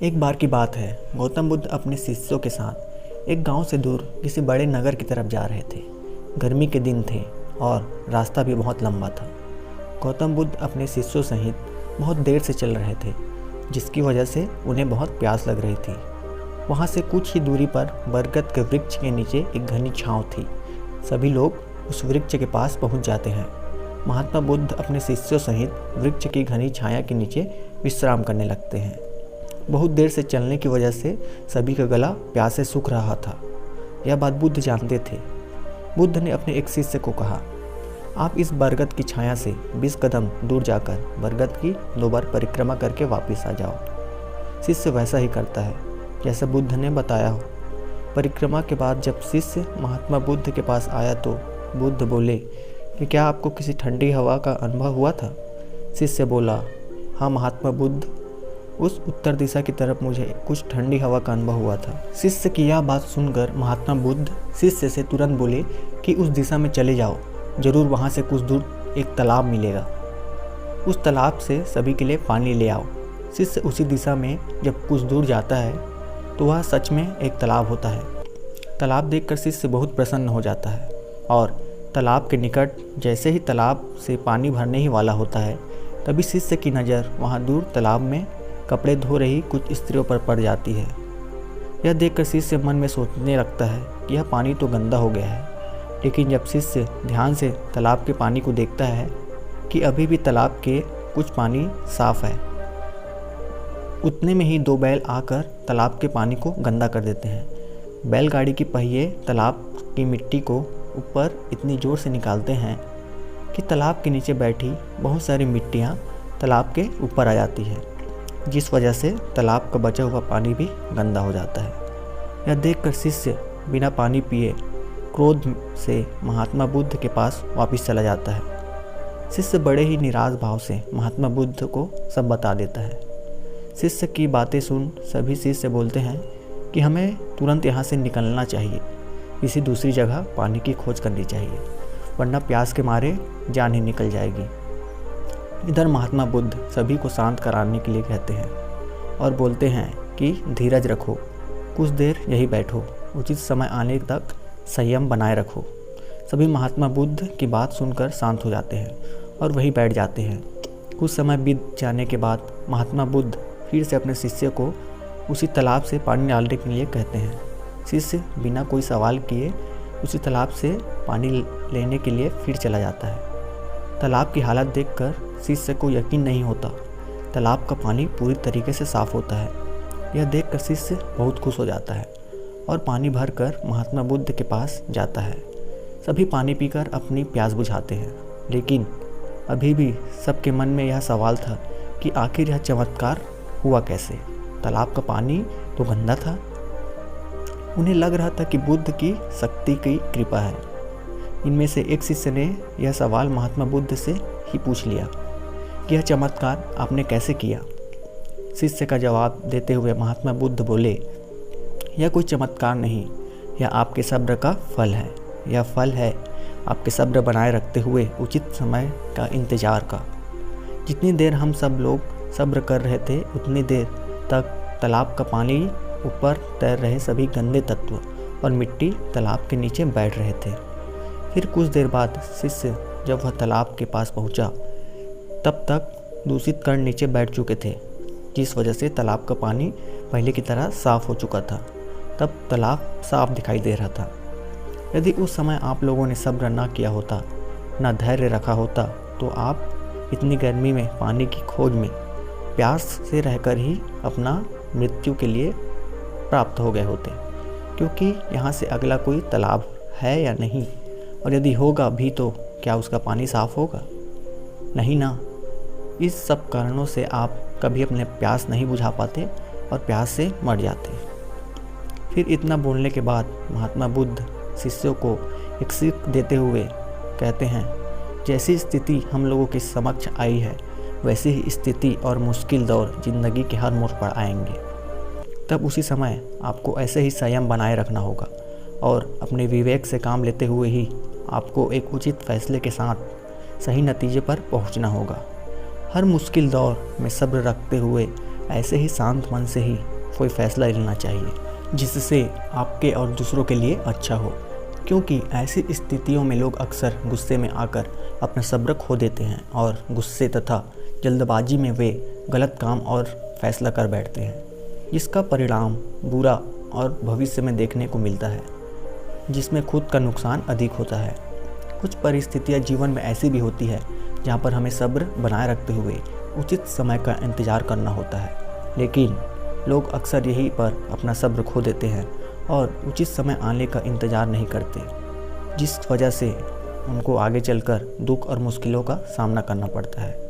एक बार की बात है, गौतम बुद्ध अपने शिष्यों के साथ एक गांव से दूर किसी बड़े नगर की तरफ जा रहे थे। गर्मी के दिन थे और रास्ता भी बहुत लंबा था। गौतम बुद्ध अपने शिष्यों सहित बहुत देर से चल रहे थे, जिसकी वजह से उन्हें बहुत प्यास लग रही थी। वहाँ से कुछ ही दूरी पर बरगद के वृक्ष के नीचे एक घनी छांव थी। सभी लोग उस वृक्ष के पास पहुँच जाते हैं। महात्मा बुद्ध अपने शिष्यों सहित वृक्ष की घनी छाया के नीचे विश्राम करने लगते हैं। बहुत देर से चलने की वजह से सभी का गला प्यास से सूख रहा था। यह बात बुद्ध जानते थे। बुद्ध ने अपने एक शिष्य को कहा, आप इस बरगद की छाया से 20 कदम दूर जाकर बरगद की 2 बार परिक्रमा करके वापस आ जाओ। शिष्य वैसा ही करता है जैसा बुद्ध ने बताया हो। परिक्रमा के बाद जब शिष्य महात्मा बुद्ध के पास आया तो बुद्ध बोले कि क्या आपको किसी ठंडी हवा का अनुभव हुआ था? शिष्य बोला, हाँ महात्मा बुद्ध, उस उत्तर दिशा की तरफ मुझे कुछ ठंडी हवा का अनुभव हुआ था। शिष्य की यह बात सुनकर महात्मा बुद्ध शिष्य से तुरंत बोले कि उस दिशा में चले जाओ, जरूर वहाँ से कुछ दूर एक तालाब मिलेगा। उस तालाब से सभी के लिए पानी ले आओ। शिष्य उसी दिशा में जब कुछ दूर जाता है तो वह सच में एक तालाब होता है। तालाब देखकर शिष्य बहुत प्रसन्न हो जाता है और तालाब के निकट जैसे ही तालाब से पानी भरने ही वाला होता है, तभी शिष्य की नज़र वहाँ दूर तालाब में कपड़े धो रही कुछ स्त्रियों पर पड़ जाती है। यह देखकर शिष्य मन में सोचने लगता है कि यह पानी तो गंदा हो गया है। लेकिन जब शिष्य ध्यान से तालाब के पानी को देखता है कि अभी भी तालाब के कुछ पानी साफ है, उतने में ही 2 बैल आकर तालाब के पानी को गंदा कर देते हैं। बैलगाड़ी की पहिए तालाब की मिट्टी को ऊपर इतनी ज़ोर से निकालते हैं कि तालाब के नीचे बैठी बहुत सारी मिट्टियाँ तालाब के ऊपर आ जाती है, जिस वजह से तालाब का बचा हुआ पानी भी गंदा हो जाता है। यह देखकर शिष्य बिना पानी पिए क्रोध से महात्मा बुद्ध के पास वापस चला जाता है। शिष्य बड़े ही निराश भाव से महात्मा बुद्ध को सब बता देता है। शिष्य की बातें सुन सभी शिष्य बोलते हैं कि हमें तुरंत यहाँ से निकलना चाहिए, किसी दूसरी जगह पानी की खोज करनी चाहिए, वरना प्यास के मारे जान ही निकल जाएगी। इधर महात्मा बुद्ध सभी को शांत कराने के लिए कहते हैं और बोलते हैं कि धीरज रखो, कुछ देर यहीं बैठो, उचित समय आने तक संयम बनाए रखो। सभी महात्मा बुद्ध की बात सुनकर शांत हो जाते हैं और वहीं बैठ जाते हैं। कुछ समय बीत जाने के बाद महात्मा बुद्ध फिर से अपने शिष्य को उसी तालाब से पानी डालने के लिए कहते हैं। शिष्य बिना कोई सवाल किए उसी तालाब से पानी लेने के लिए फिर चला जाता है। तालाब की हालत देखकर शिष्य को यकीन नहीं होता। तालाब का पानी पूरी तरीके से साफ़ होता है। यह देखकर शिष्य बहुत खुश हो जाता है और पानी भरकर महात्मा बुद्ध के पास जाता है। सभी पानी पीकर अपनी प्यास बुझाते हैं, लेकिन अभी भी सबके मन में यह सवाल था कि आखिर यह चमत्कार हुआ कैसे? तालाब का पानी तो गंदा था। उन्हें लग रहा था कि बुद्ध की शक्ति की कृपा है। इनमें से एक शिष्य ने यह सवाल महात्मा बुद्ध से ही पूछ लिया कि यह चमत्कार आपने कैसे किया? शिष्य का जवाब देते हुए महात्मा बुद्ध बोले, यह कोई चमत्कार नहीं, यह आपके सब्र का फल है। यह फल है आपके सब्र बनाए रखते हुए उचित समय का इंतजार का। जितनी देर हम सब लोग सब्र कर रहे थे, उतनी देर तक तालाब का पानी ऊपर तैर रहे सभी गंदे तत्व और मिट्टी तालाब के नीचे बैठ रहे थे। फिर कुछ देर बाद शिष्य जब वह तालाब के पास पहुंचा, तब तक दूषित कण नीचे बैठ चुके थे, जिस वजह से तालाब का पानी पहले की तरह साफ हो चुका था। तब तालाब साफ दिखाई दे रहा था। यदि उस समय आप लोगों ने सब्र ना किया होता, ना धैर्य रखा होता, तो आप इतनी गर्मी में पानी की खोज में प्यास से रहकर ही अपना मृत्यु के लिए प्राप्त हो गए होते, क्योंकि यहाँ से अगला कोई तालाब है या नहीं, और यदि होगा भी तो क्या उसका पानी साफ होगा? नहीं ना। इस सब कारणों से आप कभी अपने प्यास नहीं बुझा पाते और प्यास से मर जाते। फिर इतना बोलने के बाद महात्मा बुद्ध शिष्यों को एक सीख देते हुए कहते हैं, जैसी स्थिति हम लोगों के समक्ष आई है, वैसी ही स्थिति और मुश्किल दौर जिंदगी के हर मोड़ पर आएंगे। तब उसी समय आपको ऐसे ही संयम बनाए रखना होगा और अपने विवेक से काम लेते हुए ही आपको एक उचित फैसले के साथ सही नतीजे पर पहुंचना होगा। हर मुश्किल दौर में सब्र रखते हुए ऐसे ही शांत मन से ही कोई फैसला लेना चाहिए जिससे आपके और दूसरों के लिए अच्छा हो, क्योंकि ऐसी स्थितियों में लोग अक्सर गुस्से में आकर अपना सब्र खो देते हैं और गुस्से तथा जल्दबाजी में वे गलत काम और फैसला कर बैठते हैं, जिसका परिणाम बुरा और भविष्य में देखने को मिलता है, जिसमें खुद का नुकसान अधिक होता है। कुछ परिस्थितियाँ जीवन में ऐसी भी होती है जहाँ पर हमें सब्र बनाए रखते हुए उचित समय का इंतज़ार करना होता है, लेकिन लोग अक्सर यहीं पर अपना सब्र खो देते हैं और उचित समय आने का इंतज़ार नहीं करते, जिस वजह से उनको आगे चलकर दुख और मुश्किलों का सामना करना पड़ता है।